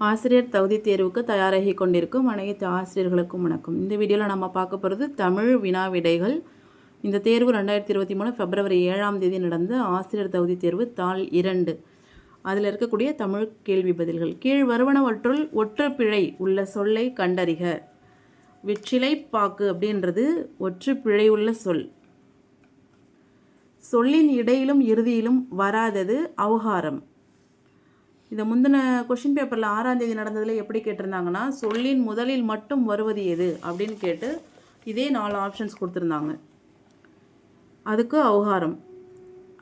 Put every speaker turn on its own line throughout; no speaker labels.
ஆசிரியர் தகுதி தேர்வுக்கு தயாராகி கொண்டிருக்கும் அனைத்து ஆசிரியர்களுக்கும் வணக்கம். இந்த வீடியோவில் நம்ம பார்க்க போகிறது தமிழ் வினா விடைகள். இந்த தேர்வு 2023 பிப்ரவரி 7ஆம் தேதி நடந்த ஆசிரியர் தகுதி தேர்வு தாள் 2. அதில் இருக்கக்கூடிய தமிழ் கேள்வி பதில்கள். கீழ் வருவனவற்றுள் ஒற்றுப்பிழை உள்ள சொல்லை கண்டறிக. வெற்றிலைப்பாக்கு அப்படின்றது ஒற்றுப்பிழை உள்ள சொல். சொல்லின் இடையிலும் இறுதியிலும் வராதது ஔகாரம். இதை முந்தின கொஷின் பேப்பரில் 6ஆம் தேதி நடந்ததில் எப்படி கேட்டிருந்தாங்கன்னா, சொல்லின் முதலில் மட்டும் வருவது எது அப்படின்னு கேட்டு இதே 4 ஆப்ஷன்ஸ் கொடுத்துருந்தாங்க. அதுக்கு ஔகாரம்.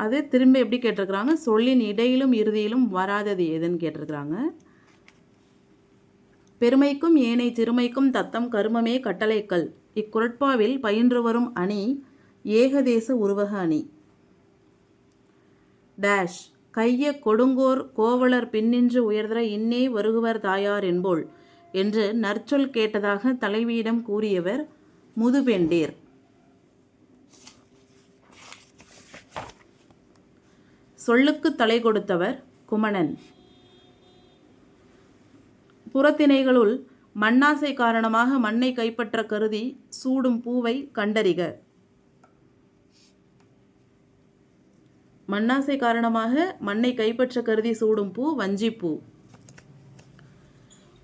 அது திரும்ப எப்படி கேட்டிருக்கிறாங்க, சொல்லின் இடையிலும் இறுதியிலும் வராதது எதுன்னு கேட்டிருக்கிறாங்க. பெருமைக்கும் ஏனை சிறுமைக்கும் தத்தம் கருமமே கட்டளைக்கல். இக்குறட்பாவில் பயின்று வரும் அணி ஏகதேச உருவக அணி. டேஷ் கைய கொடுங்கோர் கோவலர் பின்னின்று உயர்தர இன்னே வருகுவர் தாயார் என்போல் என்று நற்சொல் கேட்டதாக தலைவியிடம் கூறியவர் முதுபெண்டீர். சொல்லுக்கு தலை கொடுத்தவர் குமணன். புறத்திணைகளுள் மண்ணாசை காரணமாக மண்ணை கைப்பற்ற கருதி சூடும் பூவை கண்டறிக. மண்ணாசை காரணமாக மண்ணை கைப்பற்ற கருதி சூடும் பூ வஞ்சிப்பூ.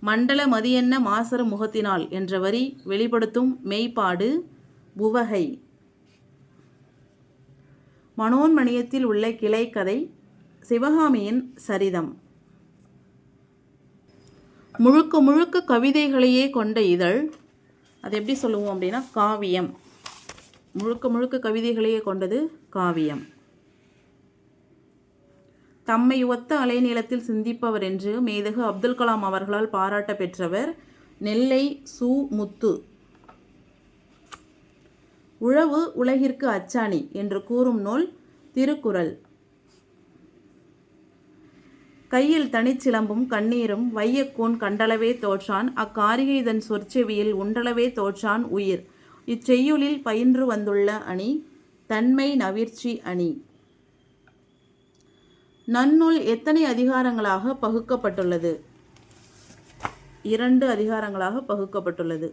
மண்டல மதியென்ன மாசறு முகத்தினால் என்ற வரி வெளிப்படுத்தும் மெய்ப்பாடு உவகை. மனோன்மணியத்தில் உள்ள கிளை கதை சிவகாமியின் சரிதம். முழுக்க முழுக்க கவிதைகளையே கொண்ட இதழ். அது எப்படி சொல்லுவோம் அப்படின்னா காவியம். முழுக்க முழுக்க கவிதைகளையே கொண்டது காவியம். தம்மை ஒத்த அலைநீளத்தில் சிந்திப்பவர் என்று மேதகு அப்துல் கலாம் அவர்களால் பாராட்ட பெற்றவர் நெல்லை சு. முத்து. உழவு உலகிற்கு அச்சாணி என்று கூறும் நூல் திருக்குறள். கையில் தனிச்சிலம்பும் கண்ணீரும் வையக்கூன் கண்டளவே தோற்றான் அக்காரிகை தன் சொற்செவியில் உண்டளவே தோற்றான் உயிர். இச்செய்யுளில் பயின்று வந்துள்ள அணி தன்மை நவிர்ச்சி அணி. நன்னூல் எத்தனை அதிகாரங்களாக பகுக்கப்பட்டுள்ளது? 2 அதிகாரங்களாக பகுக்கப்பட்டுள்ளது.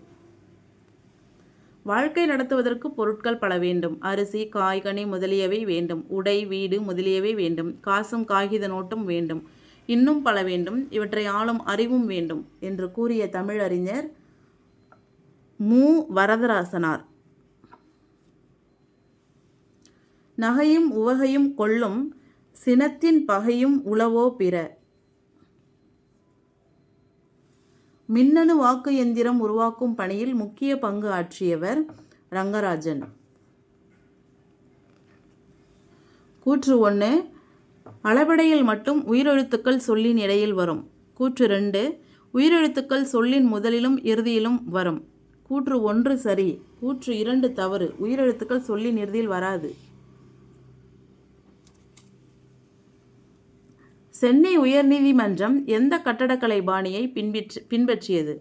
வாழ்க்கை நடத்துவதற்கு பொருட்கள் பல வேண்டும். அரிசி காய்கனி முதலியவை வேண்டும். உடை வீடு முதலியவை வேண்டும். காசும் காகித நோட்டும் வேண்டும். இன்னும் பல வேண்டும். இவற்றை ஆளும் அறிவும் வேண்டும் என்று கூறிய தமிழறிஞர் மு. வரதராசனார். நகையும் உவகையும் கொள்ளும் சினத்தின் பகையும் உளவோ பிற. மின்னணு வாக்கு எந்திரம் உருவாக்கும் பணியில் முக்கிய பங்கு ஆற்றியவர் ரங்கராஜன். கூற்று 1 அளபெடையில் மட்டும் உயிரெழுத்துக்கள் சொல்லின் இடையில் வரும். கூற்று 2 உயிரெழுத்துக்கள் சொல்லின் முதலிலும் இறுதியிலும் வரும். கூற்று 1 சரி. கூற்று 2 தவறு. உயிரெழுத்துக்கள் சொல்லின் இறுதியில் வராது. சென்னை உயர்நீதிமன்றம் எந்த கட்டடக்கலை பாணியை பின்பற்றியது?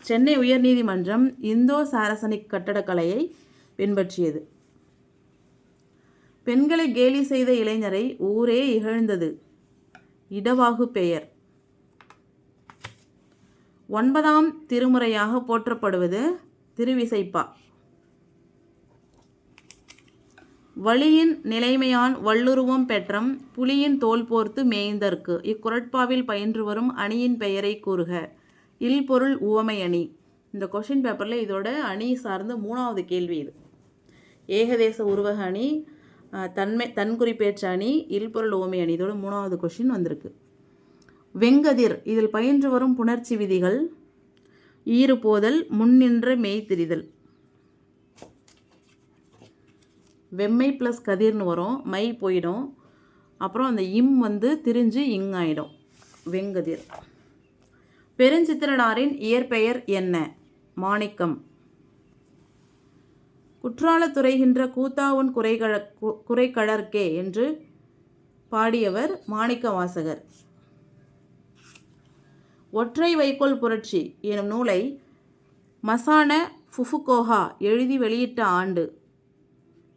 சென்னை உயர்நீதிமன்றம் இந்தோ சாரசனிக் கட்டடக்கலையை பின்பற்றியது. பெண்களை கேலி செய்த இளைஞரை ஊரே இகழ்ந்தது. இடவாகு பெயர். 9ஆம் திருமுறையாக போற்றப்படுவது திருவிசைப்பா. வலியின் நிலைமையான் வள்ளுருவம் பெற்றம் புலியின் தோல் போர்த்து மேய்ந்தற்கு. இக்குறட்பாவில் பயின்று வரும் அணியின் பெயரை கூறுக. இல்பொருள் உவமை அணி. இந்த கொஷின் பேப்பரில் இதோட அணி சார்ந்த 3வது கேள்வி இது. ஏகதேச உருவக அணி, தன்குறிப்பேற்ற அணி, இல்பொருள் உவமை அணி. இதோட 3வது கொஷின் வந்திருக்கு. வெங்கதிர். இதில் பயின்று வரும் புணர்ச்சி விதிகள் ஈறு போதல் முன்னின்ற மெய்திரிதல். வெம்மை ப்ளஸ் கதிர்னு வரும். மை போயிடும். அப்புறம் அந்த இம் திரிஞ்சு ஆயிடும். வெங்கதிர். பெருஞ்சித்திரனாரின் இயற்பெயர் என்ன? மாணிக்கம். குற்றாலத்துறைகின்ற கூத்தாவுன் குறைகழற்கே என்று பாடியவர் மாணிக்க வாசகர். ஒற்றை வைக்கோல் புரட்சி எனும் நூலை மசான ஃபுஃபுகோஹா எழுதி வெளியிட்ட ஆண்டு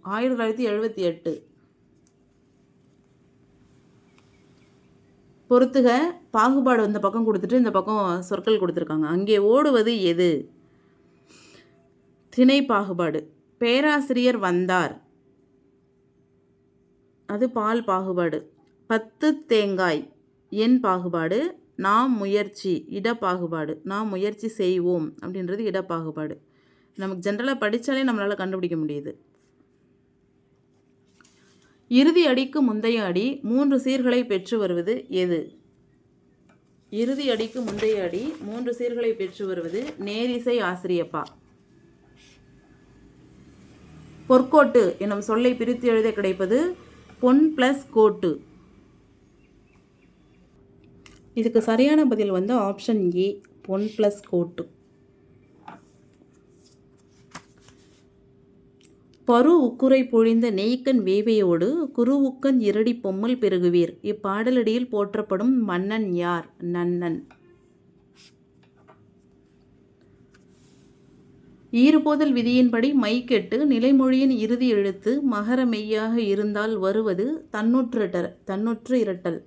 1978. பொறுத்துக, பாகுபாடு இந்த பக்கம் கொடுத்துட்டு இந்த பக்கம் சொற்கள் கொடுத்துருக்காங்க. அங்கே ஓடுவது எது? திணை பாகுபாடு. பேராசிரியர் வந்தார், அது பால் பாகுபாடு. 10 தேங்காய் எண் பாகுபாடு. நாம் முயற்சி இடப்பாகுபாடு. நாம் முயற்சி செய்வோம் அப்படின்றது இடப்பாகுபாடு. நமக்கு ஜென்ரலாக படித்தாலே நம்மளால் கண்டுபிடிக்க முடியுது. இறுதி அடிக்கு முந்தைய அடி 3 சீர்களை பெற்று வருவது எது? இறுதி அடிக்கு முந்தைய அடி 3 சீர்களை பெற்று வருவது நேரிசை ஆசிரியப்பா. பொற்கோட்டு எனும் சொல்லை பிரித்து எழுத கிடைப்பது பொன் + கோட்டு. இதுக்கு சரியான பதில் ஆப்ஷன் ஏ, பொன் + கோட்டு. பரு உக்குரை பொழிந்த நெய்க்கண் வேவையோடு குருவுக்கண் இரடி பொம்மல் பெருகுவீர். இப்பாடலடியில் போற்றப்படும் மன்னன் யார்? நன்னன். ஈறுபோதல் விதியின்படி மைக்கெட்டு நிலைமொழியின் இறுதி எழுத்து மகர மெய்யாக இருந்தால் வருவது தன்னுற்று இரட்டல்.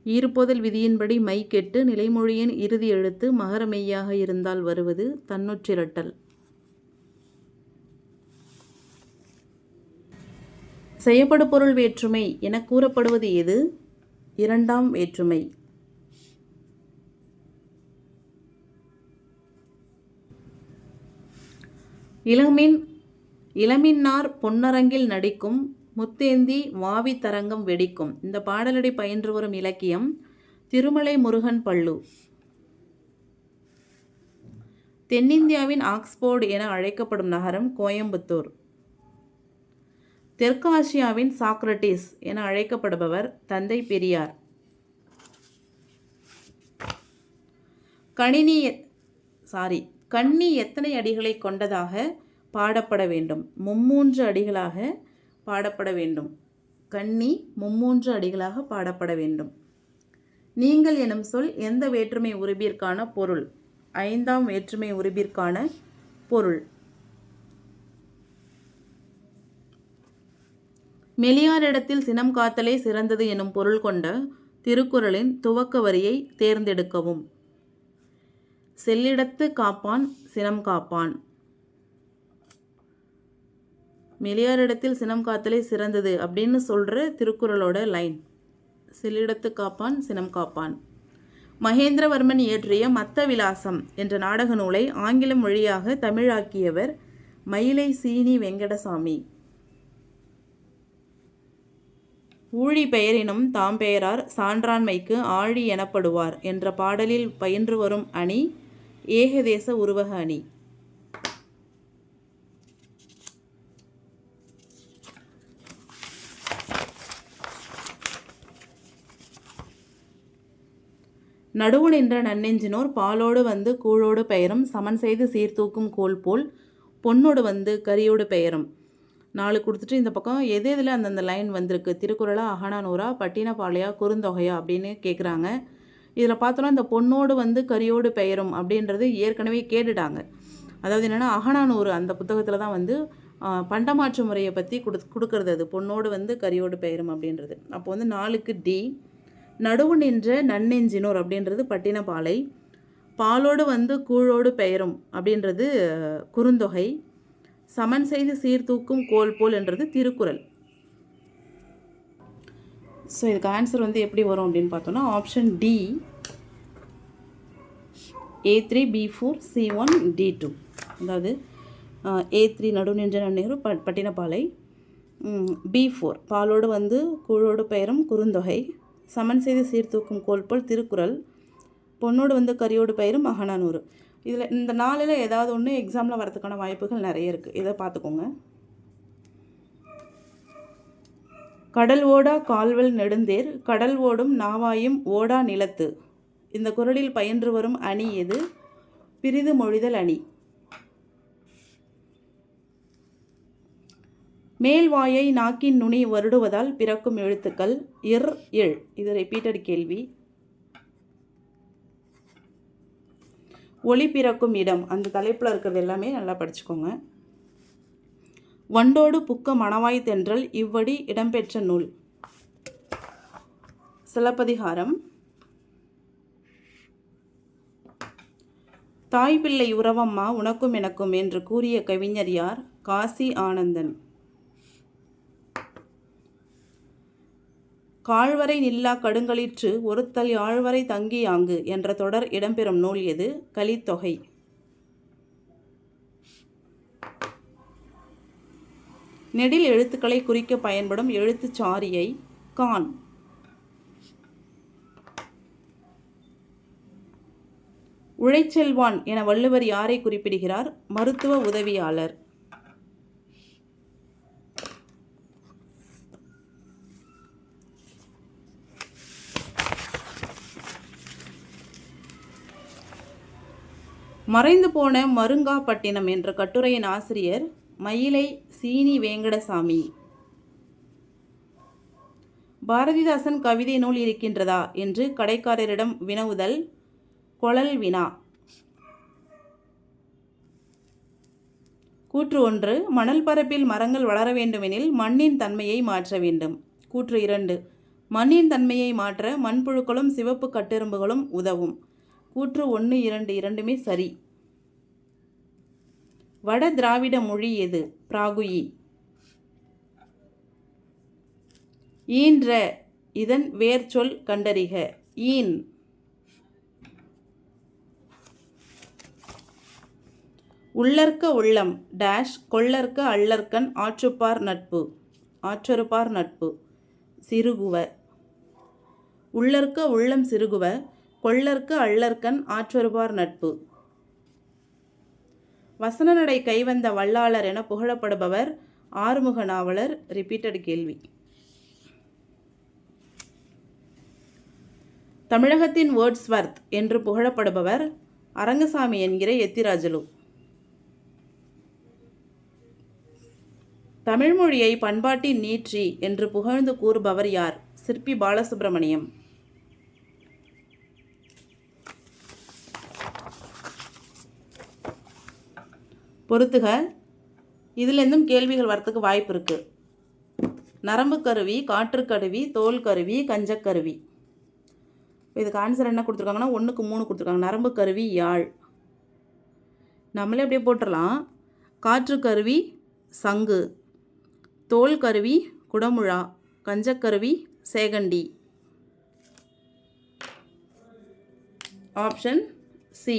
ஈறுபோதல் விதியின்படி மைக்கெட்டு நிலைமொழியின் இறுதி எழுத்து மகர மெய்யாக இருந்தால் வருவது தன்னுற்றிரட்டல். செய்யப்படு பொருள் வேற்றுமை என கூறப்படுவது எது? 2ஆம் வேற்றுமை. இளமின்னார் பொன்னரங்கில் நடிக்கும் முத்தேந்தி வாவி தரங்கம் வெடிக்கும். இந்த பாடலடி பயின்று வரும் இலக்கியம் திருமலை முருகன் பள்ளு. தென்னிந்தியாவின் ஆக்ஸ்போர்டு என அழைக்கப்படும் நகரம் கோயம்புத்தூர். தெற்கு ஆசியாவின் சாக்ரட்டிஸ் என அழைக்கப்படுபவர் தந்தை பெரியார். கண்ணி எத்தனை அடிகளை கொண்டதாக பாடப்பட வேண்டும்? 3 அடிகளாக பாடப்பட வேண்டும். கண்ணி 3 அடிகளாக பாடப்பட வேண்டும். நீங்கள் எனும் சொல் எந்த வேற்றுமை உருபிற்கான பொருள்? 5ஆம் வேற்றுமை உருபிற்கான பொருள். மெலியாரிடத்தில் சினம் காத்தலே சிறந்தது எனும் பொருள் கொண்ட திருக்குறளின் துவக்க வரியை தேர்ந்தெடுக்கவும். செல்லிடத்து காப்பான் சினம் காப்பான். மெலியாரிடத்தில் சினம் காத்தலே சிறந்தது அப்படின்னு சொல்கிற திருக்குறளோட லைன். செல்லிடத்து காப்பான் சினம் காப்பான். மகேந்திரவர்மன் இயற்றிய மத்த விலாசம் என்ற நாடக நூலை ஆங்கிலம் வழியாக தமிழாக்கியவர் மயிலை சீனி வெங்கடசாமி. ஊழி பெயரினும் தாம் பெயரார் சான்றாண்மைக்கு ஆழி எனப்படுவார் என்ற பாடலில் பயின்று வரும் அணி ஏகதேச உருவக அணி. நடுவு நின்ற நன்னெஞ்சினோர் பாலோடு வந்து கூழோடு பெயரும் சமன் செய்து சீர்தூக்கும் கோல் போல் பொன்னோடு வந்து கரியோடு பெயரும். 4 கொடுத்துட்டு இந்த பக்கம் எது எதில் அந்தந்த லைன் வந்திருக்கு? திருக்குறளா, அகநானூறா, பட்டினப்பாளையா, குறுந்தொகையா அப்படின்னு கேட்குறாங்க. இதில் பார்த்தோன்னா இந்த பொன்னோடு வந்து கரியோடு பெயரும் அப்படின்றது ஏற்கனவே கேட்டுட்டாங்க. அதாவது என்னென்னா அகநானூறு அந்த புத்தகத்தில் தான் பண்டமாற்று முறையை பற்றி கொடுக்கறது. அது பொன்னோடு வந்து கரியோடு பெயரும் அப்படின்றது. அப்போ 4க்கு டி. நடுவு நின்ற நன்னெஞ்சினோர் அப்படின்றது பட்டினப்பாலை. பாலோடு வந்து கூழோடு பெயரும் அப்படின்றது குறுந்தொகை. சமன் செய்து சீர்தூக்கும் கோல் போல் என்றது திருக்குறள். ஸோ இதுக்கு ஆன்சர் எப்படி வரும் அப்படின்னு பார்த்தோன்னா option D, A3 B4 C1 D2. அதாவது A3 நடு நின்ற நன்னேறு பட்டினப்பாலை, B4 பாலோடு வந்து கூழோடு பெயரும் குறுந்தொகை, சமன் செய்து சீர்தூக்கும் கோல் போல் திருக்குறள், பொன்னோடு வந்து கரியோடு பெயரும் அகநானூறு. இதில் இந்த 4ல் ஏதாவது ஒன்று எக்ஸாமில் வரதுக்கான வாய்ப்புகள் நிறைய இருக்குது. இதை பார்த்துக்கோங்க. கடல் ஓடா கால்வல் நெடுந்தேர் கடல் ஓடும் நாவாயும் ஓடா நிலத்து. இந்த குறளில் பயின்று வரும் அணி எது? பிரிது மொழிதல் அணி. மேல்வாயை நாக்கின் நுனி வருடுவதால் பிறக்கும் எழுத்துக்கள் இர் இழ். இது ரிப்பீட்டட் கேள்வி. ஒளி பிறக்கும் இடம் அந்த தலைப்பில் இருக்கிறது எல்லாமே நல்லா படிச்சுக்கோங்க. வண்டோடு புக்க மணவாய் தென்றல் இவ்வடி இடம்பெற்ற நூல். சிலப்பதிகாரம். தாய் பிள்ளை உறவம்மா உனக்கும் எனக்கும் என்று கூறிய கவிஞர் யார்? காசி ஆனந்தன். காழ்வரை நில்லா கடுங்களிற்று ஒருத்தல் யாழ்வரை தங்கியாங்கு என்ற தொடர் இடம்பெறும் நூல் எது? கலித்தொகை. நெடில் எழுத்துக்களை குறிக்க பயன்படும் எழுத்துச்சாரியை கான். உழைச்செல்வான் என வள்ளுவர் யாரை குறிப்பிடுகிறார்? மருத்துவ உதவியாளர். மறைந்து போன மருங்காப்பட்டினம் என்ற கட்டுரையின் ஆசிரியர் மயிலை சீனி வேங்கடசாமி. பாரதிதாசன் கவிதை நூல் இருக்கின்றதா என்று கடைக்காரரிடம் வினவுதல் கொளல் வினா. கூற்று 1, மணல் பரப்பில் மரங்கள் வளர வேண்டுமெனில் மண்ணின் தன்மையை மாற்ற வேண்டும். கூற்று 2, மண்ணின் தன்மையை மாற்ற மண்புழுக்களும் சிவப்பு கட்டெரும்புகளும் உதவும். கூற்று 1, 2 இரண்டுமே சரி. வட திராவிட மொழி எது? பிராகுயி. ஈன்ற இதன் வேர்ச்சொல் கண்டறிக. ஈன். உள்ளற்க உள்ளம் டேஷ் கொள்ளற்க அள்ளற்கண் ஆற்றுப்பார் நட்பு. ஆற்றொருப்பார் நட்பு. சிறுகுவ. உள்ளற்க உள்ளம் சிறுகுவ கொள்ளற்க அள்ளற்கண் ஆற்றொருபார் நட்பு. வசன நடை கைவந்த வல்லாளர் என புகழப்படுபவர் ஆறுமுக நாவலர். ரிப்பீட்டட் கேள்வி. தமிழகத்தின் வேர்ட்ஸ்வர்த் என்று புகழப்படுபவர் அரங்கசாமி என்கிற எத்திராஜலு. தமிழ்மொழியை பண்பாட்டின் நீட்சி என்று புகழ்ந்து கூறுபவர் யார்? சிற்பி பாலசுப்ரமணியம். பொறுத்துக. இதிலிருந்தும் கேள்விகள் வரத்துக்கு வாய்ப்பு இருக்குது. நரம்பு கருவி, காற்றுக்கருவி, தோல் கருவி, கஞ்சக்கருவி. இதுக்கு ஆன்சர் என்ன கொடுத்துருக்காங்கன்னா 1க்கு 3 கொடுத்துருக்காங்க. நரம்பு கருவி யாழ். நம்மளே அப்படியே போட்டுடலாம். காற்றுக்கருவி சங்கு, தோல் கருவி குடமுழா, கஞ்சக்கருவி சேகண்டி. Option C.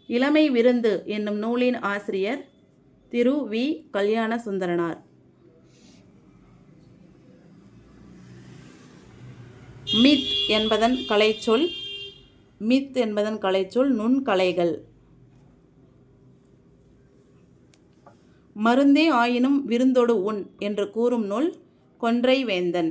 இளமை விருந்து என்னும் நூலின் ஆசிரியர் திரு வி. கல்யாண சுந்தரனார். மித் என்பதன் கலைச்சொல். மித் என்பதன் கலைச்சொல் நுண்கலைகள். மருந்தே ஆயினும் விருந்தொடு உண் என்று கூறும் நூல் கொன்றை வேந்தன்.